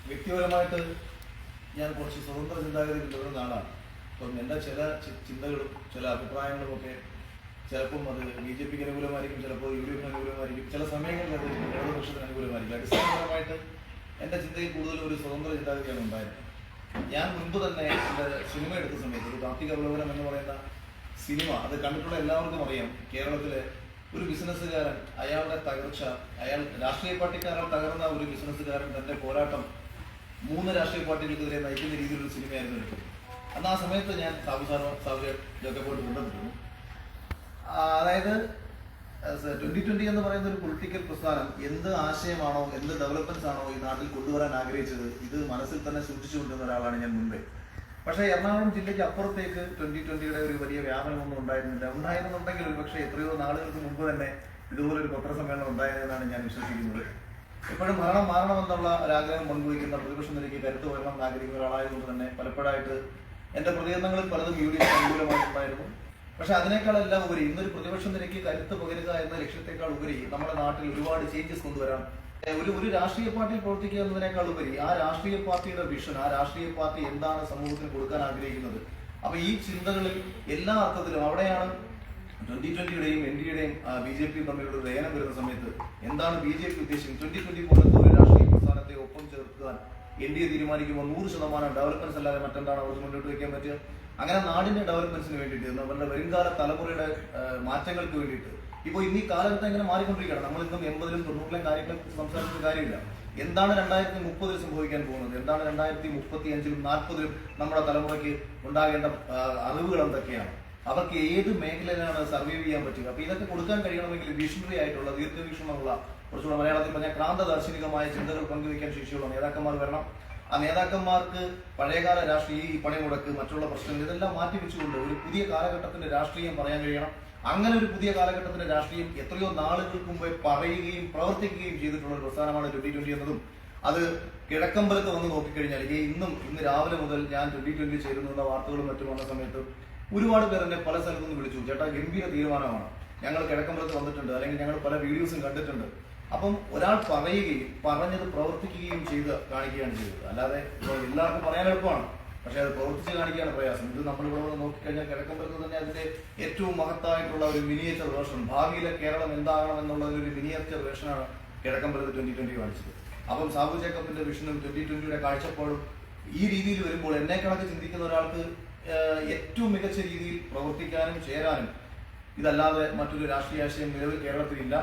വ്യക്തിപരമായിട്ട് ഞാൻ കുറച്ച് സ്വതന്ത്ര ചിന്താഗതി പിന്തുടരുന്ന ആളാണ്. അപ്പം എൻ്റെ ചില ചിന്തകളും ചില അഭിപ്രായങ്ങളുമൊക്കെ ചിലപ്പം അത് BJPക്ക് അനുകൂലമായിരിക്കും, ചിലപ്പോൾ UDF അനുകൂലമായിരിക്കും, ചില സമയങ്ങളിൽ അത് ഇടതുപക്ഷത്തിന് അനുകൂലമായിരിക്കും. അടിസ്ഥാനപരമായിട്ട് എൻ്റെ ചിന്തയിൽ കൂടുതൽ ഒരു സ്വതന്ത്ര ചിന്താഗതിയാണ് ഉണ്ടായിരുന്നത്. ഞാൻ മുൻപ് തന്നെ എൻ്റെ സിനിമ എടുത്ത സമയത്ത് ഒരു കാർത്തിക അവലോകനം എന്ന് പറയുന്ന സിനിമ അത് കണ്ടിട്ടുള്ള എല്ലാവർക്കും അറിയാം. കേരളത്തിലെ ഒരു ബിസിനസ്സുകാരൻ, അയാളുടെ തകർച്ച, അയാൾ രാഷ്ട്രീയ പാർട്ടിക്കാരാൽ തകർന്ന ഒരു ബിസിനസ്സുകാരൻ തൻ്റെ പോരാട്ടം 3 രാഷ്ട്രീയ പാർട്ടികൾക്കെതിരെ നയിക്കുന്ന രീതിയിലൊരു സിനിമയായിരുന്നു എടുത്തത്. അന്ന് ആ സമയത്ത് ഞാൻ സാബുജൊക്കെ പോയിട്ട് കൊണ്ടുവന്നിരുന്നു. അതായത് 2020 എന്ന് പറയുന്ന ഒരു പൊളിറ്റിക്കൽ പ്രസ്ഥാനം എന്ത് ആശയമാണോ, എന്ത് ഡെവലപ്മെന്റ്സ് ആണോ ഈ നാട്ടിൽ കൊണ്ടുവരാൻ ആഗ്രഹിച്ചത്, ഇത് മനസ്സിൽ തന്നെ സൂക്ഷിച്ചുകൊണ്ടിരുന്ന ഒരാളാണ് ഞാൻ മുൻപേ. പക്ഷേ എറണാകുളം ജില്ലയ്ക്ക് അപ്പുറത്തേക്ക് 2020യുടെ ഒരു വലിയ വ്യാപനമൊന്നും ഉണ്ടായിരുന്നില്ല. ഉണ്ടായിരുന്നുണ്ടെങ്കിൽ ഒരു പക്ഷേ എത്രയോ നാളുകൾക്ക് മുമ്പ് തന്നെ ഇതുപോലൊരു പത്രസമ്മേളനം ഉണ്ടായതെന്നാണ് ഞാൻ വിശ്വസിക്കുന്നത്. എപ്പോഴും ഭരണം മാറണമെന്നുള്ള ഒരാഗ്രഹം പങ്കുവയ്ക്കുന്ന പ്രതിപക്ഷ നിലയ്ക്ക് കരുത്ത് വരണം ആഗ്രഹിക്കുന്ന ഒരാളായതുകൊണ്ട് തന്നെ പലപ്പോഴായിട്ട് എൻ്റെ പ്രതികരണങ്ങളിൽ പലതും UDF അനുകൂലമായിട്ടുണ്ടായിരുന്നു. പക്ഷെ അതിനേക്കാളെല്ലാം ഉപരി ഇന്നൊരു പ്രതിപക്ഷ നിലയ്ക്ക് കരുത്ത് പകരുക എന്ന ലക്ഷ്യത്തെക്കാൾ ഉപരി നമ്മുടെ നാട്ടിൽ ഒരുപാട് ചേഞ്ചസ് കൊണ്ടുവരാൻ ഒരു രാഷ്ട്രീയ പാർട്ടിയിൽ പ്രവർത്തിക്കുക എന്നതിനേക്കാൾ ഉപരി ആ രാഷ്ട്രീയ പാർട്ടിയുടെ വിഷൻ, ആ രാഷ്ട്രീയ പാർട്ടി എന്താണ് സമൂഹത്തിന് കൊടുക്കാൻ ആഗ്രഹിക്കുന്നത്, അപ്പൊ ഈ ചിന്തകളിൽ എല്ലാ അർത്ഥത്തിലും അവിടെയാണ് 2020യുടെയും NDയുടെയും BJP തമ്മിലുള്ള ഒരു ലയനം വരുന്ന സമയത്ത് എന്താണ് BJP ഉദ്ദേശിക്കുന്നത്. 2020 പോലത്തെ ഒരു രാഷ്ട്രീയ പ്രസ്ഥാനത്തെ ഒപ്പം ചേർക്കാൻ NDA തീരുമാനിക്കുമ്പോൾ 100% ഡെവലപ്മെന്റ്സ് അല്ലാതെ മറ്റെന്താണ് അവർക്ക് മുന്നോട്ട് വയ്ക്കാൻ പറ്റുക. അങ്ങനെ നാടിന്റെ ഡെവലപ്മെന്റ്സിന് വേണ്ടിയിട്ട്, നമ്മുടെ വരുംകാല തലമുറയുടെ മാറ്റങ്ങൾക്ക് വേണ്ടിയിട്ട് ഇപ്പോൾ ഇന്ന് ഈ കാലഘട്ടം ഇങ്ങനെ മാറിക്കൊണ്ടിരിക്കുകയാണ്. നമ്മളിന്നും 80ലും 90ലും കാര്യങ്ങളെ കുറിച്ച് സംസാരിച്ചിട്ട് കാര്യമില്ല. എന്താണ് 2030 സംഭവിക്കാൻ പോകുന്നത്, എന്താണ് 2035ലും 40ലും നമ്മുടെ തലമുറയ്ക്ക് ഉണ്ടാകേണ്ട അറിവുകൾ എന്തൊക്കെയാണ്, അവർക്ക് ഏത് മേഖലയിലാണ് സർവൈവ് ചെയ്യാൻ പറ്റുക. അപ്പൊ ഇതൊക്കെ കൊടുക്കാൻ കഴിയണമെങ്കിൽ വിഷണറി ആയിട്ടുള്ള, ദീർഘവീക്ഷണമുള്ള, കുറച്ചുകൂടെ മലയാളത്തിൽ പറഞ്ഞാൽ ക്രാന്തദാർശനികമായ ചിന്തകൾ പങ്കുവയ്ക്കാൻ ശേഷിയുള്ള നേതാക്കന്മാർ വരണം. ആ നേതാക്കന്മാർക്ക് പഴയകാല രാഷ്ട്രീയ ഈ പണിമുടക്ക്, മറ്റുള്ള പ്രശ്നങ്ങൾ ഇതെല്ലാം മാറ്റിവെച്ചുകൊണ്ട് ഒരു പുതിയ കാലഘട്ടത്തിന്റെ രാഷ്ട്രീയം പറയാൻ കഴിയണം. അങ്ങനെ ഒരു പുതിയ കാലഘട്ടത്തിന്റെ രാഷ്ട്രീയം എത്രയോ നാളുകൾക്ക് മുമ്പേ പറയുകയും പ്രവർത്തിക്കുകയും ചെയ്തിട്ടുള്ള ഒരു പ്രസ്ഥാനമാണ് 2020 എന്നതും. അത് കിഴക്കമ്പലത്ത് വന്ന് നോക്കിക്കഴിഞ്ഞാൽ ഇന്ന് രാവിലെ മുതൽ ഞാൻ 2020 ചേരുന്നു എന്ന വാർത്തകളും മറ്റും വന്ന സമയത്ത് ഒരുപാട് പേർ എന്നെ പല സ്ഥലത്തുനിന്ന് വിളിച്ചു, ചേട്ടാ ഗംഭീര തീരുമാനമാണ്, ഞങ്ങൾ കിഴക്കമ്പലത്ത് വന്നിട്ടുണ്ട്, അല്ലെങ്കിൽ ഞങ്ങൾ പല വീഡിയോസും കണ്ടിട്ടുണ്ട്. അപ്പം ഒരാൾ പറയുകയും പറഞ്ഞത് പ്രവർത്തിക്കുകയും ചെയ്ത് കാണിക്കുകയാണ് ചെയ്തത്. അല്ലാതെ എല്ലാവർക്കും പറയാൻ എളുപ്പമാണ്, പക്ഷെ അത് പ്രവർത്തിച്ച് കാണിക്കുകയാണ് പ്രയാസം. ഇത് നമ്മളിവിടെ നോക്കിക്കഴിഞ്ഞാൽ കിഴക്കമ്പലത്ത് തന്നെ അതിന്റെ ഏറ്റവും മഹത്തായിട്ടുള്ള ഒരു മിനിയേച്ചർ വേർഷൻ, ഭാവിയിലെ കേരളം എന്താകണം എന്നുള്ള ഒരു മിനിയേച്ചർ വേർഷനാണ് കിഴക്കമ്പലത്ത് 2020 കാണിച്ചത്. അപ്പം സാബു ജേക്കബിന്റെ വിഷനും 2020യുടെ കാഴ്ചപ്പാടും ഈ രീതിയിൽ വരുമ്പോൾ എന്നെ കണക്ക് ചിന്തിക്കുന്ന ഒരാൾക്ക് ഏറ്റവും മികച്ച രീതിയിൽ പ്രവർത്തിക്കാനും ചേരാനും ഇതല്ലാതെ മറ്റൊരു രാഷ്ട്രീയ ആശയം നിലവിൽ കേരളത്തിലില്ല.